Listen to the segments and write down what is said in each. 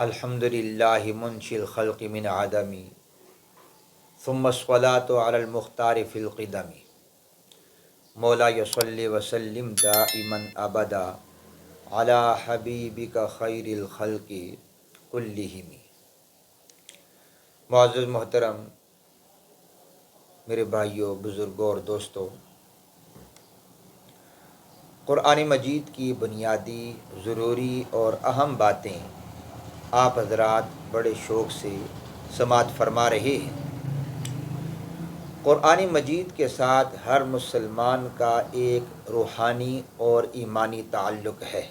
الحمدللہ منشی الخلق من عدمی ثم الصلاۃ علی المختار فی القدم مولا صلی وسلم دائما ابدا علی حبیبک خیر الخلق کلہم۔ معزز محترم میرے بھائیوں، بزرگوں اور دوستوں، قرآن مجید کی بنیادی، ضروری اور اہم باتیں آپ حضرات بڑے شوق سے سماعت فرما رہے ہیں۔ قرآن مجید کے ساتھ ہر مسلمان کا ایک روحانی اور ایمانی تعلق ہے۔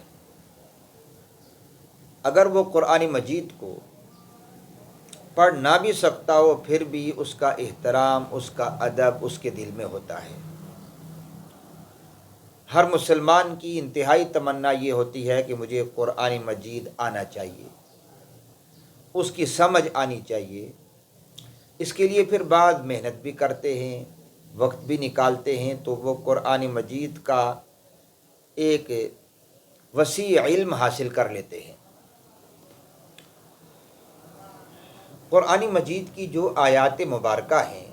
اگر وہ قرآن مجید کو پڑھ نہ بھی سکتا ہو، پھر بھی اس کا احترام، اس کا ادب اس کے دل میں ہوتا ہے۔ ہر مسلمان کی انتہائی تمنا یہ ہوتی ہے کہ مجھے قرآن مجید آنا چاہیے، اس کی سمجھ آنی چاہیے۔ اس کے لیے پھر بعض محنت بھی کرتے ہیں، وقت بھی نکالتے ہیں، تو وہ قرآن مجید کا ایک وسیع علم حاصل کر لیتے ہیں۔ قرآن مجید کی جو آیات مبارکہ ہیں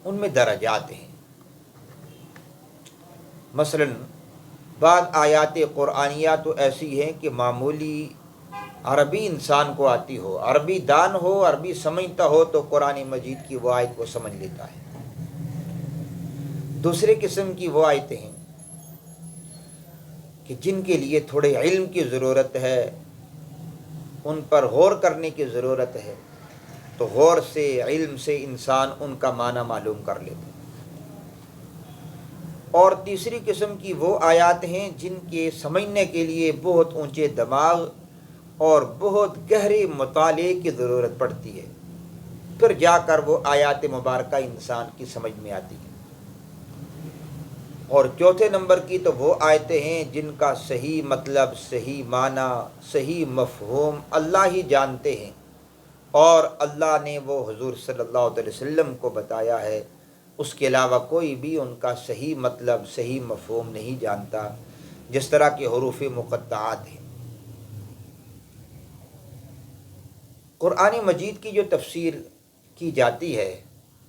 ان میں درجات ہیں۔ مثلاً بعض آیات قرآنیہ تو ایسی ہیں کہ معمولی عربی انسان کو آتی ہو، عربی دان ہو، عربی سمجھتا ہو تو قرآن مجید کی وہ آیت کو سمجھ لیتا ہے۔ دوسرے قسم کی وہ آیتیں ہیں کہ جن کے لیے تھوڑے علم کی ضرورت ہے، ان پر غور کرنے کی ضرورت ہے، تو غور سے، علم سے انسان ان کا معنی معلوم کر لیتا ہے۔ اور تیسری قسم کی وہ آیات ہیں جن کے سمجھنے کے لیے بہت اونچے دماغ اور بہت گہرے مطالعے کی ضرورت پڑتی ہے، پھر جا کر وہ آیات مبارکہ انسان کی سمجھ میں آتی ہیں۔ اور چوتھے نمبر کی تو وہ آیتیں ہیں جن کا صحیح مطلب، صحیح معنی، صحیح مفہوم اللہ ہی جانتے ہیں، اور اللہ نے وہ حضور صلی اللہ علیہ وسلم کو بتایا ہے۔ اس کے علاوہ کوئی بھی ان کا صحیح مطلب، صحیح مفہوم نہیں جانتا، جس طرح کے حروف مقطعات ہیں۔ قرآن مجید کی جو تفسیر کی جاتی ہے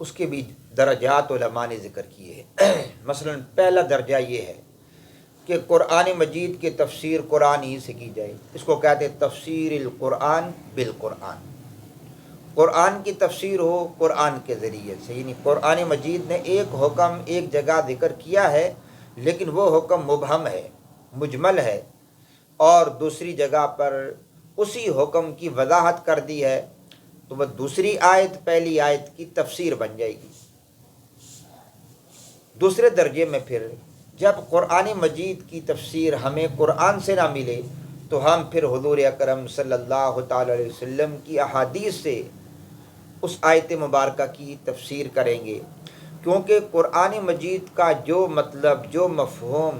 اس کے بھی درجات علماء نے ذکر کیے ہیں۔ مثلا پہلا درجہ یہ ہے کہ قرآن مجید کی تفسیر قرآن ہی سے کی جائے، اس کو کہتے ہیں تفسیر القرآن بالقرآن۔ قرآن کی تفسیر ہو قرآن کے ذریعے سے، یعنی قرآن مجید نے ایک حکم ایک جگہ ذکر کیا ہے لیکن وہ حکم مبہم ہے، مجمل ہے، اور دوسری جگہ پر اسی حکم کی وضاحت کر دی ہے، تو وہ دوسری آیت پہلی آیت کی تفسیر بن جائے گی۔ دوسرے درجے میں پھر جب قرآن مجید کی تفسیر ہمیں قرآن سے نہ ملے تو ہم پھر حضور اکرم صلی اللہ تعالی علیہ وسلم کی احادیث سے اس آیت مبارکہ کی تفسیر کریں گے، کیونکہ قرآن مجید کا جو مطلب، جو مفہوم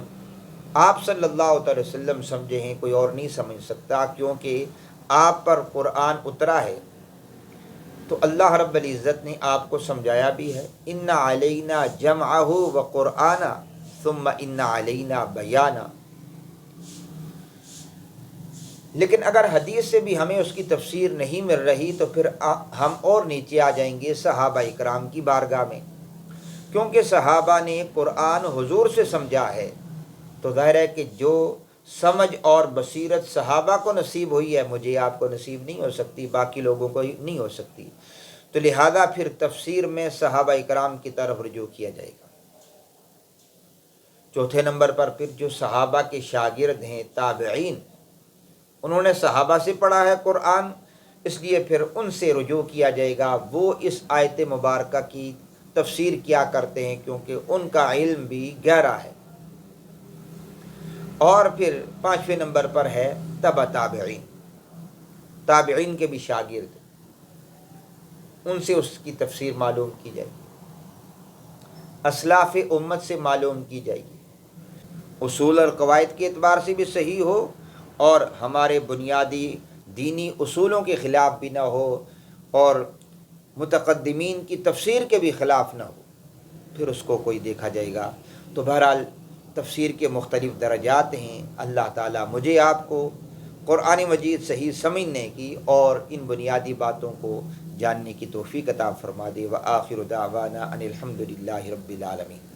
آپ صلی اللہ تعالی وسلم سمجھے ہیں کوئی اور نہیں سمجھ سکتا، کیونکہ آپ پر قرآن اترا ہے تو اللہ رب العزت نے آپ کو سمجھایا بھی ہے۔ اِنَّ عَلَيْنَا جَمْعَهُ وَقُرْآنَ ثُمَّ اِنَّ عَلَيْنَا بَيَانَ۔ لیکن اگر حدیث سے بھی ہمیں اس کی تفسیر نہیں مل رہی تو پھر ہم اور نیچے آ جائیں گے صحابہ اکرام کی بارگاہ میں، کیونکہ صحابہ نے قرآن حضور سے سمجھا ہے، تو ظاہر ہے کہ جو سمجھ اور بصیرت صحابہ کو نصیب ہوئی ہے مجھے آپ کو نصیب نہیں ہو سکتی، باقی لوگوں کو نہیں ہو سکتی، تو لہذا پھر تفسیر میں صحابہ اکرام کی طرف رجوع کیا جائے گا۔ چوتھے نمبر پر پھر جو صحابہ کے شاگرد ہیں، تابعین، انہوں نے صحابہ سے پڑھا ہے قرآن، اس لیے پھر ان سے رجوع کیا جائے گا، وہ اس آیت مبارکہ کی تفسیر کیا کرتے ہیں، کیونکہ ان کا علم بھی گہرا ہے۔ اور پھر پانچویں نمبر پر ہے تبع تابعین، تابعین کے بھی شاگرد، ان سے اس کی تفسیر معلوم کی جائے گی، اسلاف امت سے معلوم کی جائے گی، اصول اور قواعد کے اعتبار سے بھی صحیح ہو اور ہمارے بنیادی دینی اصولوں کے خلاف بھی نہ ہو اور متقدمین کی تفسیر کے بھی خلاف نہ ہو، پھر اس کو کوئی دیکھا جائے گا۔ تو بہرحال تفسیر کے مختلف درجات ہیں۔ اللہ تعالیٰ مجھے آپ کو قرآن مجید صحیح سمجھنے کی اور ان بنیادی باتوں کو جاننے کی توفیق عطا فرما دے۔ وآخر دعوانا ان الحمد للہ رب العالمین۔